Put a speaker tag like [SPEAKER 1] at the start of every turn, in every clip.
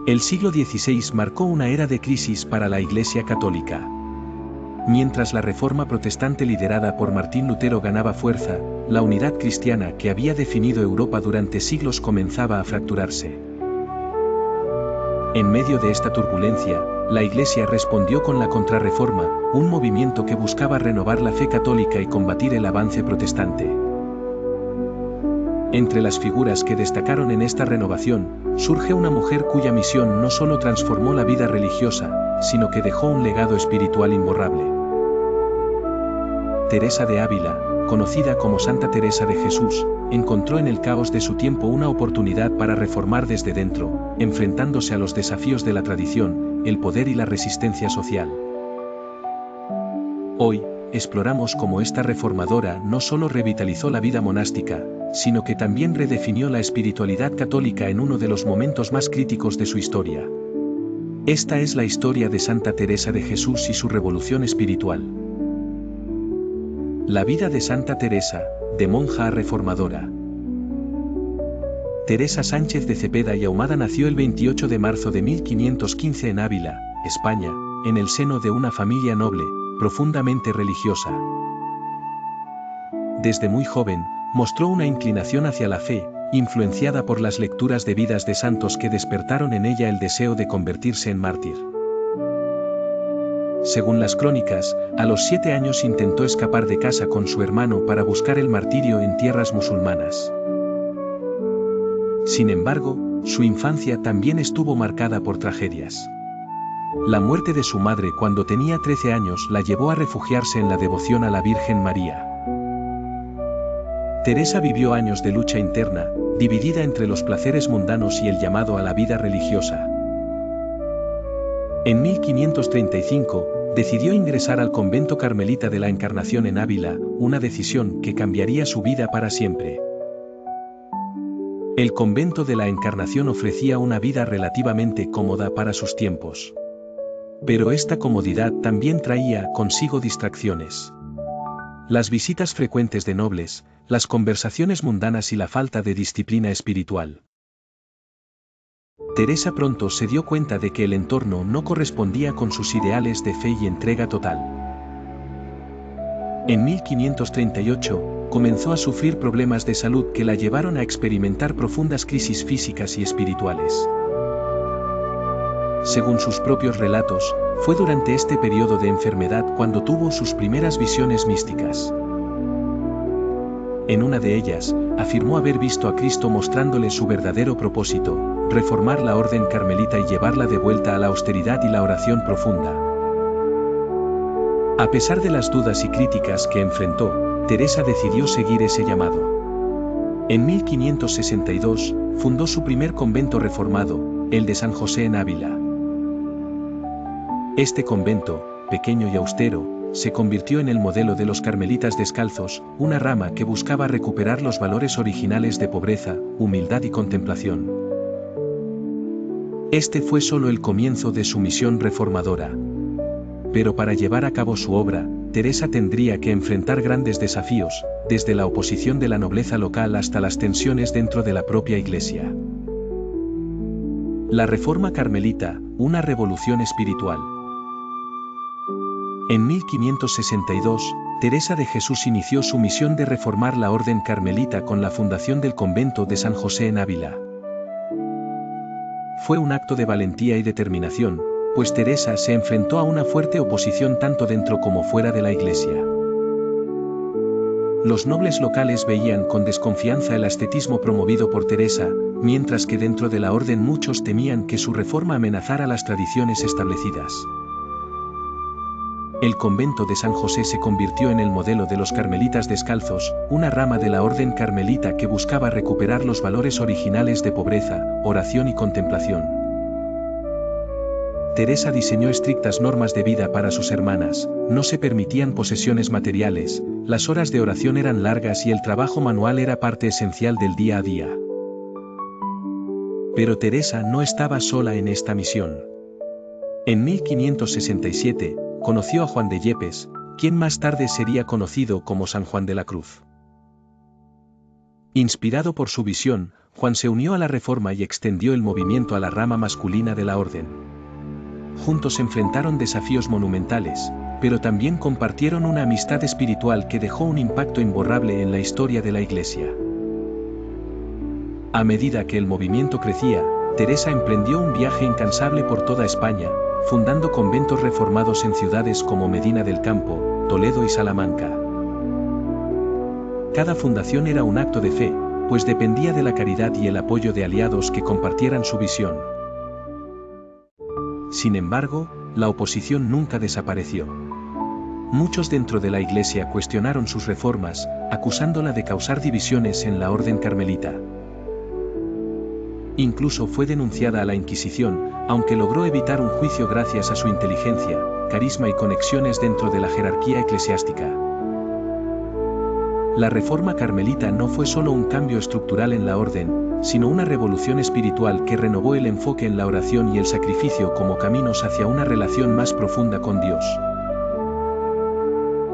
[SPEAKER 1] El siglo XVI marcó una era de crisis para la Iglesia Católica. Mientras la Reforma protestante liderada por Martín Lutero ganaba fuerza, la unidad cristiana que había definido Europa durante siglos comenzaba a fracturarse. En medio de esta turbulencia, la Iglesia respondió con la Contrarreforma, un movimiento que buscaba renovar la fe católica y combatir el avance protestante. Entre las figuras que destacaron en esta renovación, surge una mujer cuya misión no solo transformó la vida religiosa, sino que dejó un legado espiritual imborrable. Teresa de Ávila, conocida como Santa Teresa de Jesús, encontró en el caos de su tiempo una oportunidad para reformar desde dentro, enfrentándose a los desafíos de la tradición, el poder y la resistencia social. Hoy, exploramos cómo esta reformadora no solo revitalizó la vida monástica, sino que también redefinió la espiritualidad católica en uno de los momentos más críticos de su historia. Esta es la historia de Santa Teresa de Jesús y su revolución espiritual. La vida de Santa Teresa, de monja a reformadora. Teresa Sánchez de Cepeda y Ahumada nació el 28 de marzo de 1515 en Ávila, España, en el seno de una familia noble, profundamente religiosa. Desde muy joven, mostró una inclinación hacia la fe, influenciada por las lecturas de vidas de santos que despertaron en ella el deseo de convertirse en mártir. Según las crónicas, a los 7 años intentó escapar de casa con su hermano para buscar el martirio en tierras musulmanas. Sin embargo, su infancia también estuvo marcada por tragedias. La muerte de su madre cuando tenía 13 años la llevó a refugiarse en la devoción a la Virgen María. Teresa vivió años de lucha interna, dividida entre los placeres mundanos y el llamado a la vida religiosa. En 1535, decidió ingresar al convento carmelita de la Encarnación en Ávila, una decisión que cambiaría su vida para siempre. El convento de la Encarnación ofrecía una vida relativamente cómoda para sus tiempos. Pero esta comodidad también traía consigo distracciones. Las visitas frecuentes de nobles, las conversaciones mundanas y la falta de disciplina espiritual. Teresa pronto se dio cuenta de que el entorno no correspondía con sus ideales de fe y entrega total. En 1538, comenzó a sufrir problemas de salud que la llevaron a experimentar profundas crisis físicas y espirituales. Según sus propios relatos, fue durante este periodo de enfermedad cuando tuvo sus primeras visiones místicas. En una de ellas, afirmó haber visto a Cristo mostrándole su verdadero propósito, reformar la orden carmelita y llevarla de vuelta a la austeridad y la oración profunda. A pesar de las dudas y críticas que enfrentó, Teresa decidió seguir ese llamado. En 1562, fundó su primer convento reformado, el de San José en Ávila. Este convento, pequeño y austero, se convirtió en el modelo de los carmelitas descalzos, una rama que buscaba recuperar los valores originales de pobreza, humildad y contemplación. Este fue solo el comienzo de su misión reformadora. Pero para llevar a cabo su obra, Teresa tendría que enfrentar grandes desafíos, desde la oposición de la nobleza local hasta las tensiones dentro de la propia Iglesia. La Reforma Carmelita, una revolución espiritual. En 1562, Teresa de Jesús inició su misión de reformar la orden carmelita con la fundación del convento de San José en Ávila. Fue un acto de valentía y determinación, pues Teresa se enfrentó a una fuerte oposición tanto dentro como fuera de la Iglesia. Los nobles locales veían con desconfianza el ascetismo promovido por Teresa, mientras que dentro de la orden muchos temían que su reforma amenazara las tradiciones establecidas. El convento de San José se convirtió en el modelo de los carmelitas descalzos, una rama de la orden carmelita que buscaba recuperar los valores originales de pobreza, oración y contemplación. Teresa diseñó estrictas normas de vida para sus hermanas, no se permitían posesiones materiales, las horas de oración eran largas y el trabajo manual era parte esencial del día a día. Pero Teresa no estaba sola en esta misión. En 1567, conoció a Juan de Yepes, quien más tarde sería conocido como San Juan de la Cruz. Inspirado por su visión, Juan se unió a la Reforma y extendió el movimiento a la rama masculina de la orden. Juntos enfrentaron desafíos monumentales, pero también compartieron una amistad espiritual que dejó un impacto imborrable en la historia de la Iglesia. A medida que el movimiento crecía, Teresa emprendió un viaje incansable por toda España, fundando conventos reformados en ciudades como Medina del Campo, Toledo y Salamanca. Cada fundación era un acto de fe, pues dependía de la caridad y el apoyo de aliados que compartieran su visión. Sin embargo, la oposición nunca desapareció. Muchos dentro de la Iglesia cuestionaron sus reformas, acusándola de causar divisiones en la orden carmelita. Incluso fue denunciada a la Inquisición, aunque logró evitar un juicio gracias a su inteligencia, carisma y conexiones dentro de la jerarquía eclesiástica. La reforma carmelita no fue solo un cambio estructural en la orden, sino una revolución espiritual que renovó el enfoque en la oración y el sacrificio como caminos hacia una relación más profunda con Dios.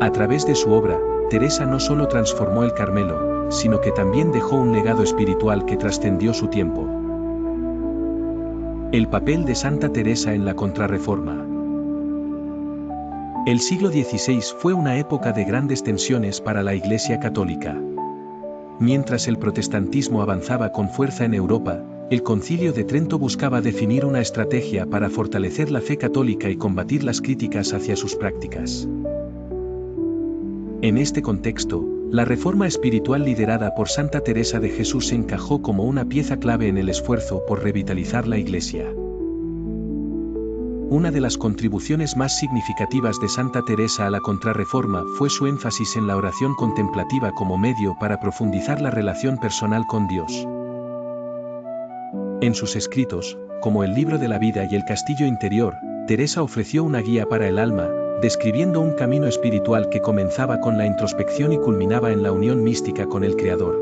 [SPEAKER 1] A través de su obra, Teresa no solo transformó el Carmelo, sino que también dejó un legado espiritual que trascendió su tiempo. El papel de Santa Teresa en la Contrarreforma. El siglo XVI fue una época de grandes tensiones para la Iglesia católica. Mientras el protestantismo avanzaba con fuerza en Europa, el Concilio de Trento buscaba definir una estrategia para fortalecer la fe católica y combatir las críticas hacia sus prácticas. En este contexto, la reforma espiritual liderada por Santa Teresa de Jesús encajó como una pieza clave en el esfuerzo por revitalizar la Iglesia. Una de las contribuciones más significativas de Santa Teresa a la Contrarreforma fue su énfasis en la oración contemplativa como medio para profundizar la relación personal con Dios. En sus escritos, como el Libro de la Vida y el Castillo Interior, Teresa ofreció una guía para el alma, describiendo un camino espiritual que comenzaba con la introspección y culminaba en la unión mística con el Creador.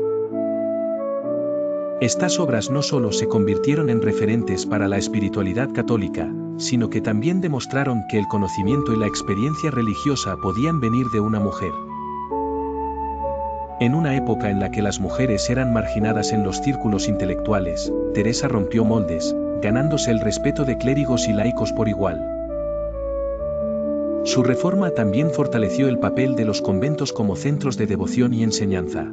[SPEAKER 1] Estas obras no solo se convirtieron en referentes para la espiritualidad católica, sino que también demostraron que el conocimiento y la experiencia religiosa podían venir de una mujer. En una época en la que las mujeres eran marginadas en los círculos intelectuales, Teresa rompió moldes, ganándose el respeto de clérigos y laicos por igual. Su reforma también fortaleció el papel de los conventos como centros de devoción y enseñanza.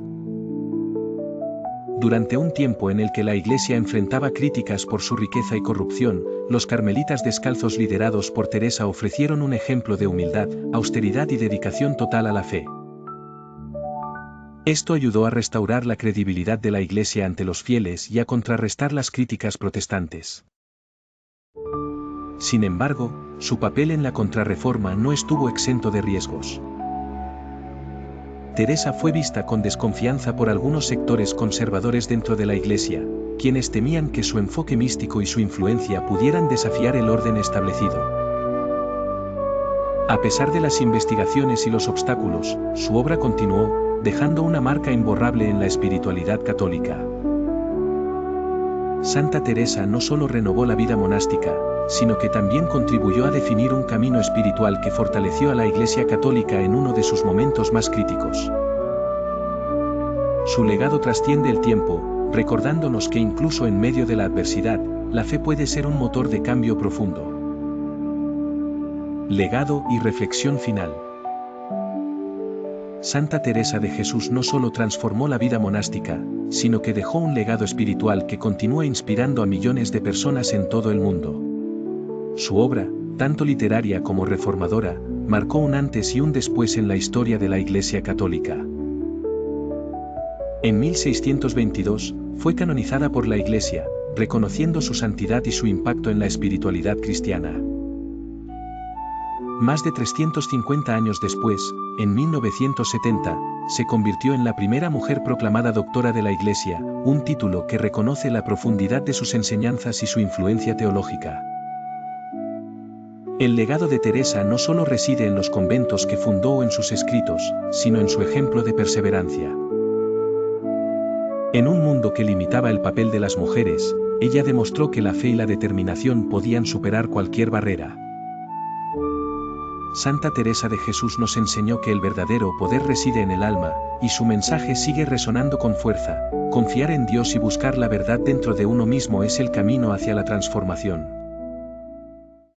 [SPEAKER 1] Durante un tiempo en el que la Iglesia enfrentaba críticas por su riqueza y corrupción, los carmelitas descalzos liderados por Teresa ofrecieron un ejemplo de humildad, austeridad y dedicación total a la fe. Esto ayudó a restaurar la credibilidad de la Iglesia ante los fieles y a contrarrestar las críticas protestantes. Sin embargo, su papel en la Contrarreforma no estuvo exento de riesgos. Teresa fue vista con desconfianza por algunos sectores conservadores dentro de la Iglesia, quienes temían que su enfoque místico y su influencia pudieran desafiar el orden establecido. A pesar de las investigaciones y los obstáculos, su obra continuó, dejando una marca imborrable en la espiritualidad católica. Santa Teresa no solo renovó la vida monástica, sino que también contribuyó a definir un camino espiritual que fortaleció a la Iglesia católica en uno de sus momentos más críticos. Su legado trasciende el tiempo, recordándonos que incluso en medio de la adversidad, la fe puede ser un motor de cambio profundo. Legado y reflexión final. Santa Teresa de Jesús no solo transformó la vida monástica, sino que dejó un legado espiritual que continúa inspirando a millones de personas en todo el mundo. Su obra, tanto literaria como reformadora, marcó un antes y un después en la historia de la Iglesia católica. En 1622, fue canonizada por la Iglesia, reconociendo su santidad y su impacto en la espiritualidad cristiana. Más de 350 años después, en 1970, se convirtió en la primera mujer proclamada doctora de la Iglesia, un título que reconoce la profundidad de sus enseñanzas y su influencia teológica. El legado de Teresa no solo reside en los conventos que fundó o en sus escritos, sino en su ejemplo de perseverancia. En un mundo que limitaba el papel de las mujeres, ella demostró que la fe y la determinación podían superar cualquier barrera. Santa Teresa de Jesús nos enseñó que el verdadero poder reside en el alma, y su mensaje sigue resonando con fuerza. Confiar en Dios y buscar la verdad dentro de uno mismo es el camino hacia la transformación.